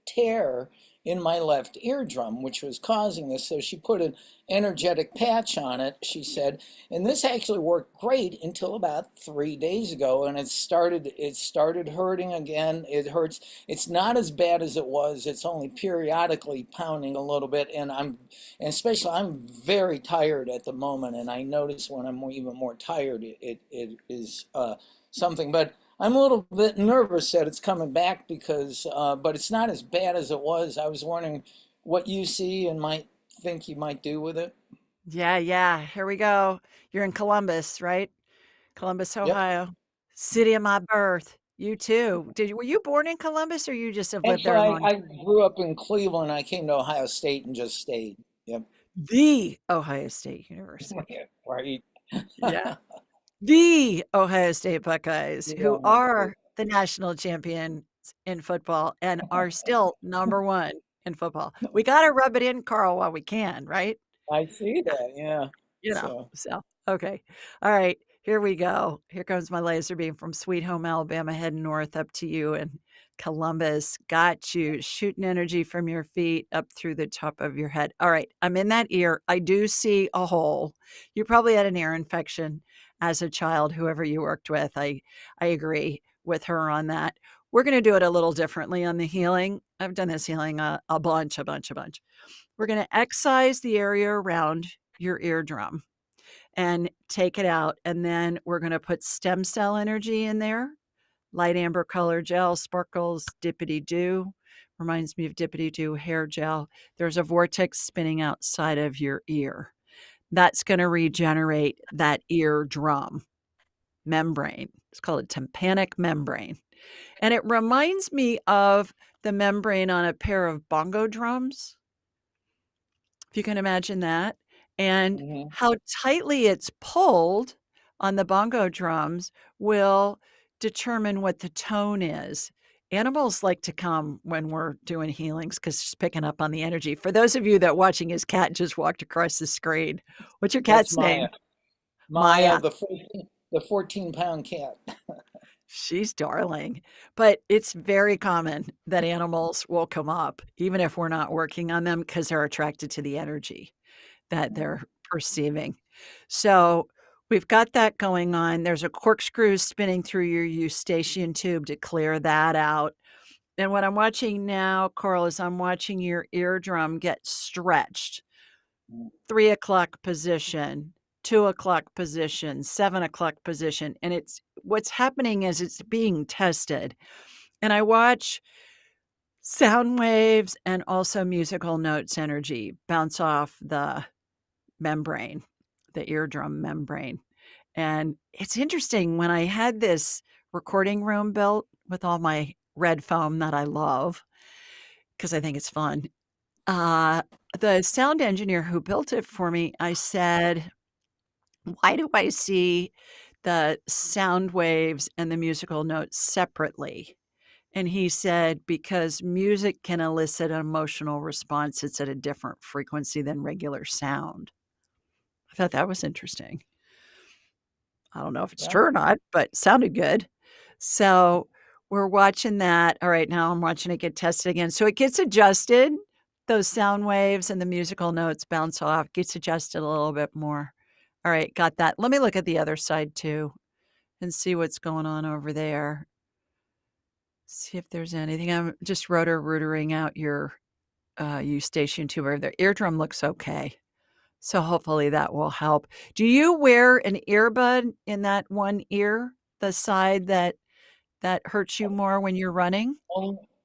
tear in my left eardrum, which was causing this. So she put an energetic patch on it, she said, and this actually worked great until about 3 days ago, and it started hurting again. It hurts. It's not as bad as it was. It's only periodically pounding a little bit, and especially I'm very tired at the moment, and I notice when I'm even more tired, it is something. But I'm a little bit nervous that it's coming back but it's not as bad as it was. I was wondering what you see and might think you might do with it. Yeah, yeah. Here we go. You're in Columbus, right? Columbus, Yep. Ohio. City of my birth. You too. Were you born in Columbus or you just have lived there a Actually, long I time? grew up in Cleveland. I came to Ohio State and just stayed. Yep. The Ohio State University. Right. Yeah. The Ohio State Buckeyes, Yeah, who are the national champions in football and are still number 1 in football. We gotta rub it in, Carl, while we can, right? I see that. Yeah. So, Okay. All right, here we go. Here comes my laser beam from Sweet Home, Alabama, heading north up to you in Columbus. Got you. Shooting energy from your feet up through the top of your head. All right, I'm in that ear. I do see a hole. You probably had an ear infection as a child, whoever you worked with. I agree with her on that. We're gonna do it a little differently on the healing. I've done this healing a bunch, a bunch, a bunch. We're gonna excise the area around your eardrum and take it out. And then we're going to put stem cell energy in there. Light amber color gel, sparkles, dippity doo. Reminds me of dippity doo hair gel. There's a vortex spinning outside of your ear. That's going to regenerate that eardrum membrane. It's called a tympanic membrane. And it reminds me of the membrane on a pair of bongo drums, if you can imagine that, and mhm. how tightly it's pulled on the bongo drums will determine what the tone is. Animals like to come when we're doing healings because it's picking up on the energy. For those of you that watching, his cat just walked across the screen. What's your That's cat's Maya. name? Maya, Maya. the 14-pound cat. She's darling. But it's very common that animals will come up, even if we're not working on them, because they're attracted to the energy that they're perceiving. So we've got that going on. There's a corkscrew spinning through your eustachian tube to clear that out. And what I'm watching now, Carl, is I'm watching your eardrum get stretched. 3 o'clock position, 2 o'clock position, 7 o'clock position. And it's what's happening is it's being tested. And I watch sound waves and also musical notes energy bounce off the membrane, the eardrum membrane. And it's interesting when I had this recording room built with all my red foam that I love because I think it's fun. Uh, the sound engineer who built it for me, I said, why do I see the sound waves and the musical notes separately? And he said, because music can elicit an emotional response. It's at a different frequency than regular sound. I thought that was interesting. I don't know if it's Yeah. true or not, but sounded good. So we're watching that. All right, now I'm watching it get tested again. So it gets adjusted. Those sound waves and the musical notes bounce off, gets adjusted a little bit more. All right, got that. Let me look at the other side too and see what's going on over there. See if there's anything. I'm just rotor-rootering out your eustachian tube over there. Eardrum looks okay. So hopefully that will help. Do you wear an earbud in that one ear? the side that hurts you more when you're running?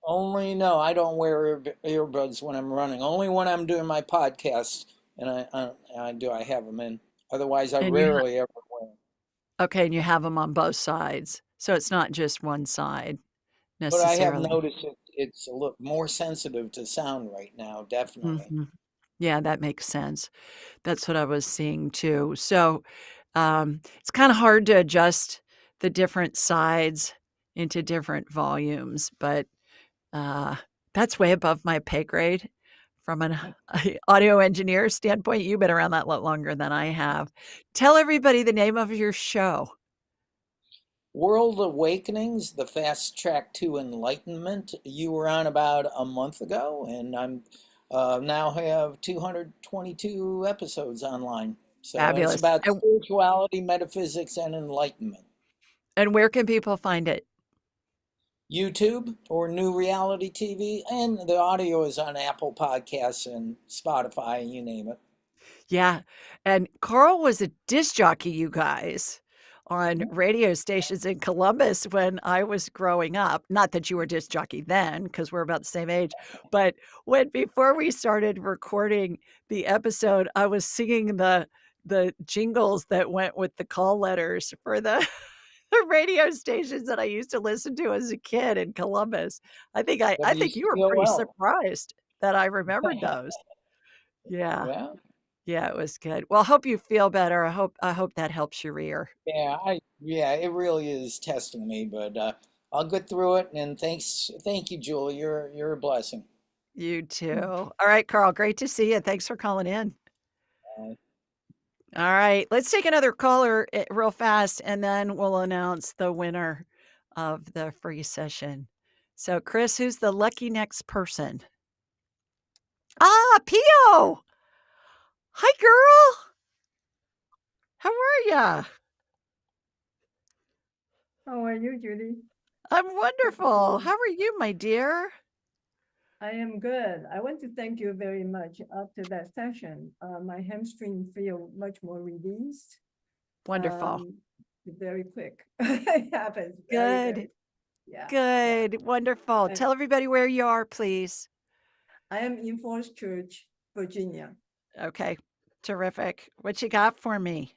Only no, I don't wear earbuds when I'm running. Only when I'm doing my podcast, and I have them in. Otherwise, I And you rarely ever wear 'em. okay, and you have them on both sides. So it's not just one side But I have necessarily. noticed it's a little more sensitive to sound right now, definitely. Mhm. Yeah, that makes sense. That's what I was seeing too. So, it's kinda hard to adjust the different sides into different volumes, but, uh, that's way above my pay grade from an audio engineer standpoint. You've been around that lot longer than I have. Tell everybody the name of your show. World Awakenings, the fast track to enlightenment. You were on about a month ago, and I'm now have 222 episodes online. So it's Fabulous. about spirituality, metaphysics, and enlightenment. And where can people find it? YouTube or New Reality TV, and the audio is on Apple Podcasts and Spotify, you name it. Yeah, and Carl was a disc jockey, you guys, on radio stations in Columbus when I was growing up. Not that you were a disc jockey then, because 'cause we're about the same age, but when before we started recording the episode, I was singing the jingles that went with the call letters for the the radio stations that I used to listen to as a kid in Columbus. I think you were pretty WCOL. surprised that I remembered those. Yeah. Yeah, Yeah, it was good. Well, I hope you feel better. I hope that helps your ear. yeah, it really is testing me, but I'll get through it. And thank you, Julie. You're a blessing. You too. All right, Carl, great to see you. Thanks for calling in. Uh, All right, let's take another caller real fast, and then we'll announce the winner of the free session. So, Chris, who's the lucky next person? Ah, Pio. Hi, girl. How are ya? How are you, Judy? I'm wonderful. you. How are you, my dear? I am good. I want to thank you very much. After that session, my hamstring feel much more released. Wonderful. Very quick. It happens very Good. Yeah. Good. Wonderful. And Tell everybody where you are, please. I am in Falls Church, Virginia. Okay. Terrific. What you got for me?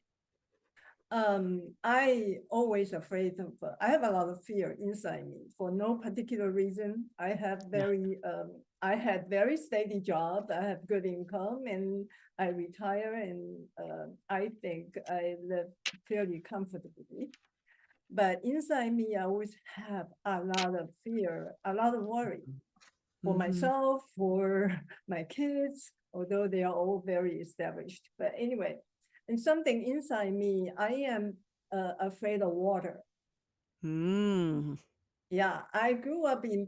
I always afraid of, I have a lot of fear inside me for no particular reason. I had very steady job. I have good income and I retire and I think I live fairly comfortably. But inside me, I always have a lot of fear, a lot of worry for Mhm. myself, for my kids, although they are all very established. But anyway, and something inside me, I am afraid of water. Mm. Yeah, I grew up in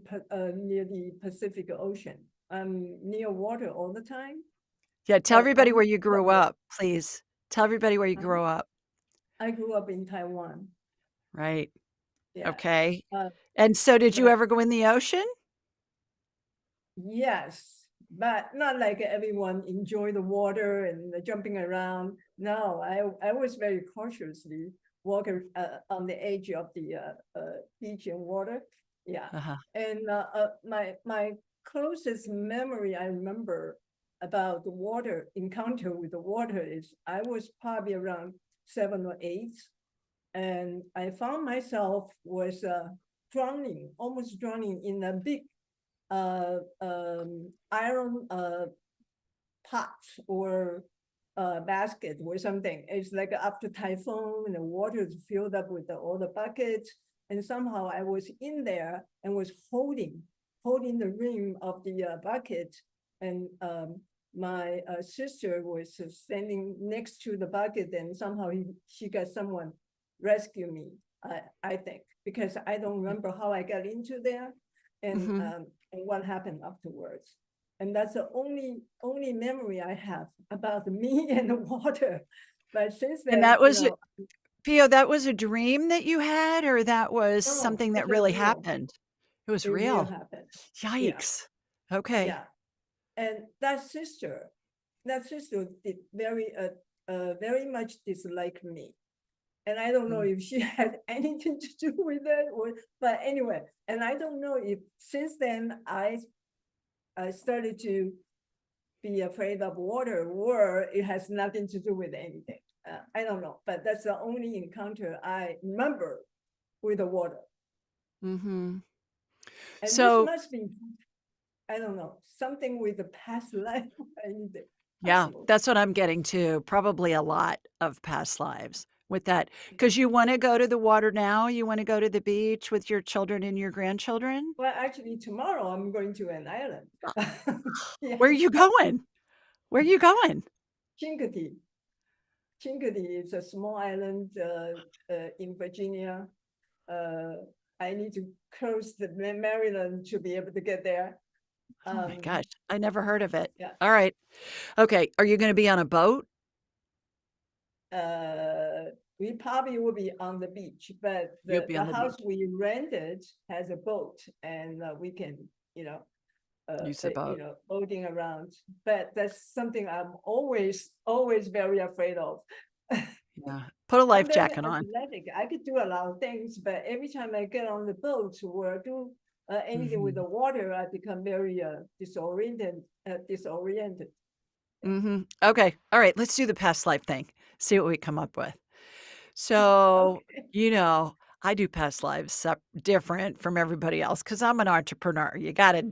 near the Pacific Ocean. I'm near water all the time. Yeah, tell But everybody on where you top of grew it, up, please. Tell everybody where you grew up. I grew up in Taiwan. Right. Yeah. Okay. Uh, And so did you but ever go in the ocean? yes, but not like everyone enjoy the water and the jumping around. No, I was very cautiously walking on the edge of the beach and water. Yeah, Uh-huh. and my closest memory I remember about the water encounter with the water is I was probably around 7 or 8, and I found myself was drowning, almost drowning in a big iron pot or basket or something. It's like after typhoon and the water is filled up with all the buckets. And somehow I was in there and was holding the rim of the bucket. And my sister was standing next to the bucket, and somehow she got someone rescue me, I think, because I don't remember how I got into there and Mhm. what happened afterwards. And that's the only memory I have about me and the water. But since And then, that was Pio, that was a dream that you had, or that was no, something that it's a really real, happened? It was it real real. happened. Yeah, Yikes. Okay. yeah. And that sister did very much dislike me. And I don't know if she had anything to do with it, but anyway, and I don't know if since then I started to be afraid of water, or it has nothing to do with anything. I don't know, but that's the only encounter I remember with the water. Mm-hmm. And So, this must be, I don't know, something with the past life or anything. yeah, Possible. that's what I'm getting to. Probably a lot of past lives with that. Because you want to go to the water now? You want to go to the beach with your children and your grandchildren? Well, actually, tomorrow I'm going to an island. Yeah. Where are you going? Where are you going? Chincoteague. Chincoteague is a small island in Virginia. I need to cross the Maryland to be able to get there. Oh my gosh, I never heard of it. Yeah. All right. Okay. Are you going to be on a boat? We probably will be on the beach, but You'll be the on the house beach. we rented has a boat, and we can, Use the boat. boating around. But that's something I'm always very afraid of. Yeah. Put a I'm life very jacket on. athletic. I could do a lot of things, but every time I get on the boat or do anything with the water, I become very disoriented. Mm-hmm. Okay. All right. Let's do the past life thing. See what we come up with. So, Okay. I do past lives different from everybody else because I'm an entrepreneur. You got to,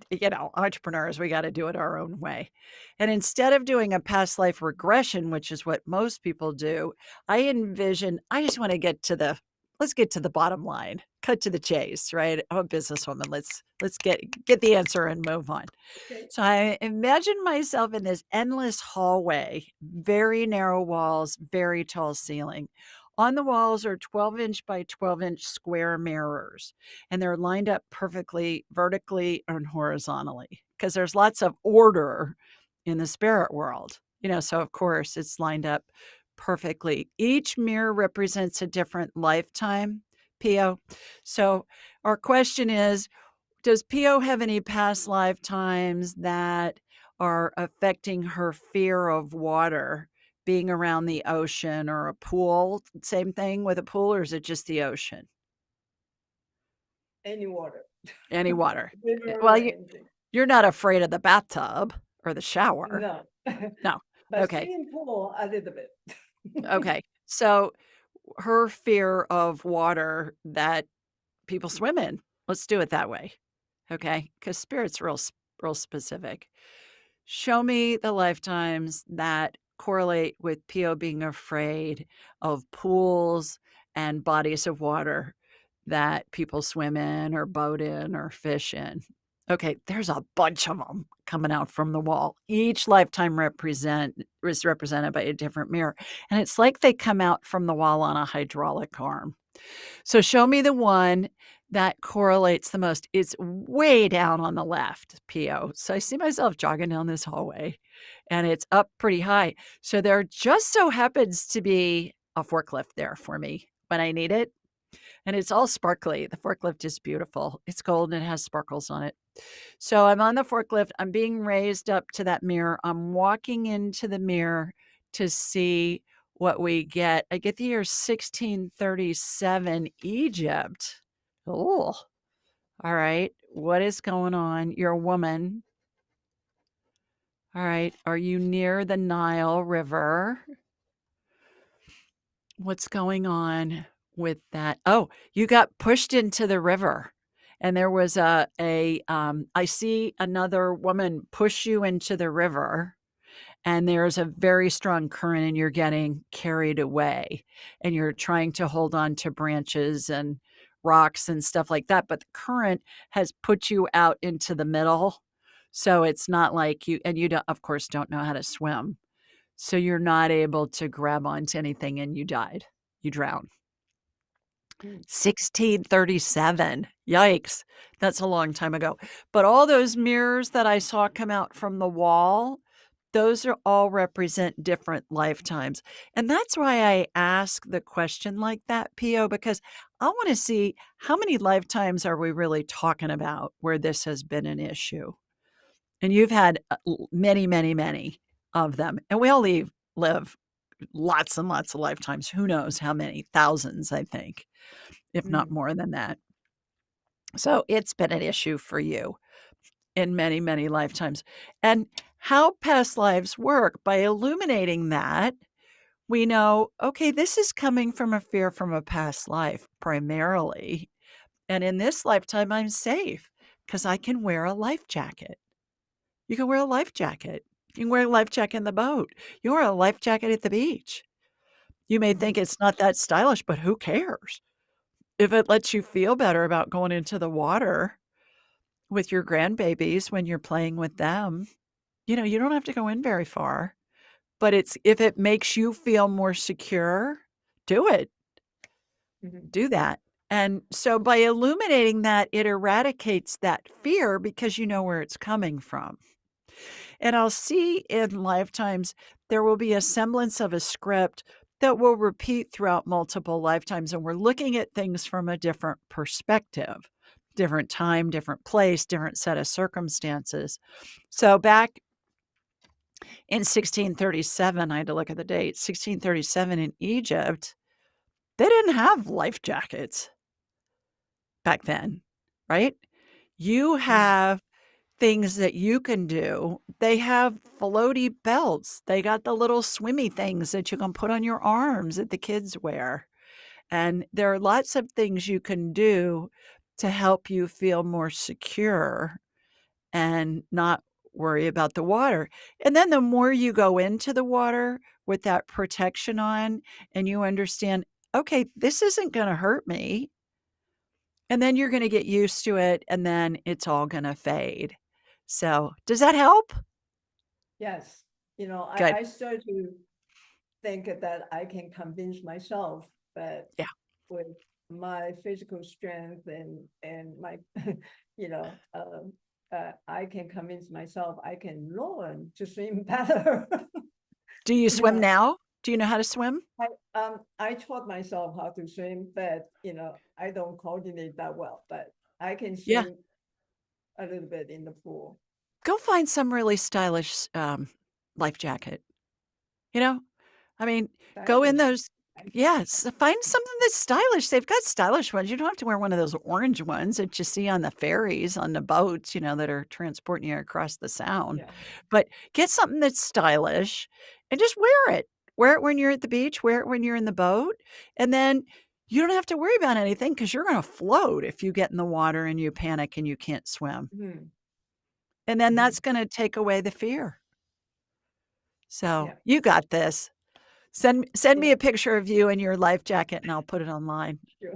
entrepreneurs, we got to do it our own way. And instead of doing a past life regression, which is what most people do, I just want to let's get to the bottom line, cut to the chase, right? I'm a businesswoman. Let's get the answer and move on. Okay. So I imagine myself in this endless hallway, very narrow walls, very tall ceiling. On the walls are 12-inch by 12-inch square mirrors, and they're lined up perfectly vertically and horizontally because there's lots of order in the spirit world. So of course it's lined up perfectly. Each mirror represents a different lifetime, Pio. So our question is, does Pio have any past lifetimes that are affecting her fear of water, being around the ocean or a pool? Same thing with a pool, or is it just the ocean? Any water. Any water. River Well, or anything. you're not afraid of the bathtub or the shower. No. No. But Okay. swimming pool a little bit. Okay. So her fear of water that people swim in, let's do it that way. Okay. Because spirit's real specific. Show me the lifetimes that correlate with Pio being afraid of pools and bodies of water that people swim in or boat in or fish in. Okay, there's a bunch of them coming out from the wall. Each lifetime is represented by a different mirror. And it's like they come out from the wall on a hydraulic arm. So show me the one that correlates the most. It's way down on the left, Pio. So I see myself jogging down this hallway and it's up pretty high. So there just so happens to be a forklift there for me when I need it. And it's all sparkly. The forklift is beautiful. It's gold and it has sparkles on it. So I'm on the forklift. I'm being raised up to that mirror. I'm walking into the mirror to see what we get. I get the year 1637 Egypt. Oh, all right. What is going on? You're a woman. All right. Are you near the Nile River? What's going on with that? Oh, you got pushed into the river. And there was I see another woman push you into the river. And there's a very strong current and you're getting carried away and you're trying to hold on to branches and rocks and stuff like that. But the current has put you out into the middle. So it's not like you of course, don't know how to swim. So you're not able to grab onto anything and you died. You drowned. 1637. Yikes. That's a long time ago. But all those mirrors that I saw come out from the wall, those are all represent different lifetimes. And that's why I ask the question like that, Pio, because I want to see how many lifetimes are we really talking about where this has been an issue. And you've had many, many, many of them. And we all live lots and lots of lifetimes. Who knows how many? Thousands, I think, if not more than that. So it's been an issue for you in many, many lifetimes. And how past lives work, by illuminating that, we know, okay, this is coming from a fear from a past life primarily. And in this lifetime, I'm safe because I can wear a life jacket. You can wear a life jacket. You can wear a life jacket in the boat. You wear a life jacket at the beach. You may think it's not that stylish, but who cares? If it lets you feel better about going into the water with your grandbabies when you're playing with them, you don't have to go in very far. But if it makes you feel more secure, do it. Do that. And so by illuminating that, it eradicates that fear because you know where it's coming from. And I'll see in lifetimes, there will be a semblance of a script that will repeat throughout multiple lifetimes. And we're looking at things from a different perspective, different time, different place, different set of circumstances. So back in 1637, I had to look at the date, 1637 in Egypt, they didn't have life jackets back then, right? You have things that you can do. They have floaty belts. They got the little swimmy things that you can put on your arms that the kids wear. And there are lots of things you can do to help you feel more secure and not worry about the water. And then the more you go into the water with that protection on and you understand, okay, this isn't going to hurt me. And then you're going to get used to it and then it's all going to fade. So does that help? Yes. Good. I start to think that I can convince myself, but Yeah. with my physical strength and my, I can convince myself I can learn to swim better. Do you swim Yeah. now? Do you know how to swim? I taught myself how to swim, but I don't coordinate that well, but I can Yeah. swim a little bit in the pool. Go find some really stylish life jacket. I mean, go in Stylish. those. Yes, find something that's stylish. They've got stylish ones. You don't have to wear one of those orange ones that you see on the ferries, on the boats, that are transporting you across the sound. Yeah. But get something that's stylish and just wear it. Wear it when you're at the beach, wear it when you're in the boat. And then you don't have to worry about anything because you're going to float if you get in the water and you panic and you can't swim. And then that's going to take away the fear. So you got this. Send me a picture of you in your life jacket and I'll put it online. Sure.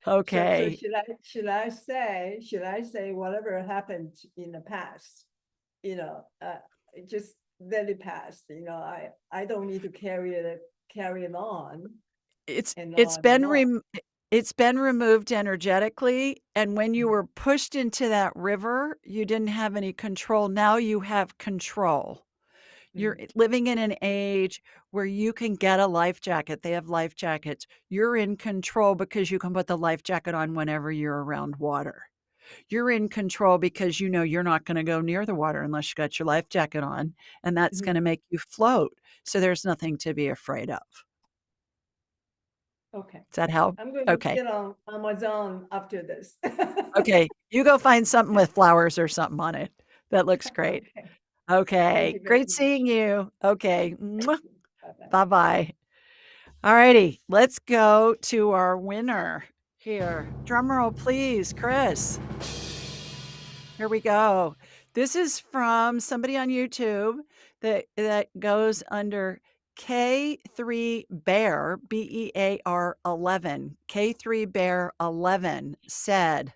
Okay. So should I say whatever happened in the past, just let it pass. I don't need to carry it on. It's been removed energetically, and when you were pushed into that river, you didn't have any control. Now you have control. You're living in an age where you can get a life jacket. They have life jackets. You're in control because you can put the life jacket on whenever you're around water. You're in control because you're not going to go near the water unless you got your life jacket on, and that's going to make you float. So there's nothing to be afraid of. Okay. Does that help? I'm going to get on Amazon after this. Okay. You go find something with flowers or something on it. That looks great. Okay. Great seeing you. Okay. Bye-bye. All righty. Let's go to our winner here. Drum roll, please, Chris. Here we go. This is from somebody on YouTube that goes under K3 Bear, BEAR 11. K3 Bear 11 said,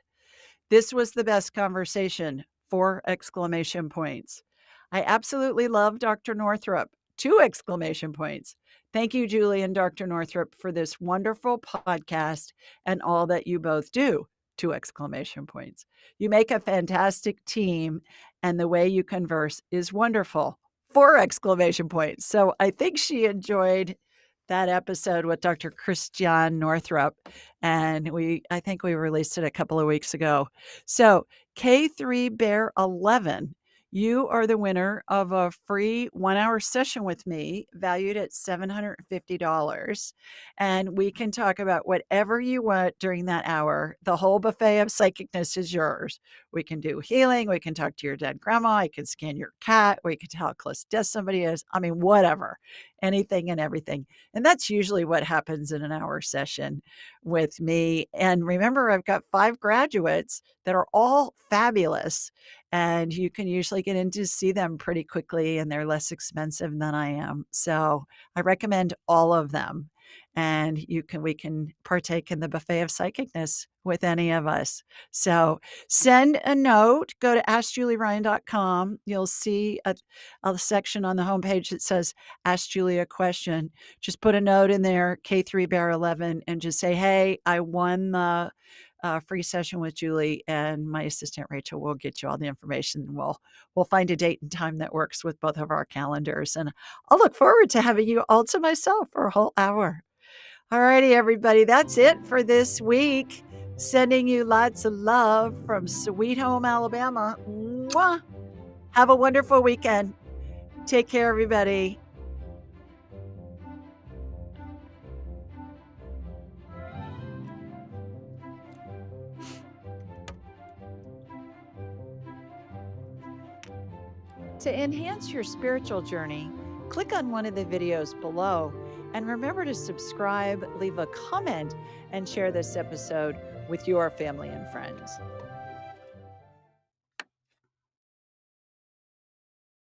"This was the best conversation, 4 exclamation points. I absolutely love Dr. Northrup, 2 exclamation points. Thank you, Julie and Dr. Northrup, for this wonderful podcast and all that you both do, 2 exclamation points. You make a fantastic team and the way you converse is wonderful, 4 exclamation points. So I think she enjoyed that episode with Dr. Christian Northrup, and I think we released it a couple of weeks ago. So K3 Bear 11, you are the winner of a free 1-hour session with me valued at $750. And we can talk about whatever you want during that hour. The whole buffet of psychicness is yours. We can do healing. We can talk to your dead grandma. I can scan your cat. We can tell how close to death somebody is. I mean, whatever, anything and everything. And that's usually what happens in an hour session with me. And remember, I've got 5 graduates that are all fabulous. And you can usually get in to see them pretty quickly, and they're less expensive than I am. So I recommend all of them. And we can partake in the buffet of psychicness with any of us. So send a note, go to askjulieryan.com. You'll see a section on the homepage that says Ask Julie a Question. Just put a note in there, K3 Bear 11, and just say, hey, I won the free session with Julie, and my assistant Rachel will get you all the information. We'll find a date and time that works with both of our calendars. And I'll look forward to having you all to myself for a whole hour. All righty, everybody. That's it for this week. Sending you lots of love from Sweet Home, Alabama. Mwah! Have a wonderful weekend. Take care, everybody. To enhance your spiritual journey, click on one of the videos below and remember to subscribe, leave a comment, and share this episode with your family and friends.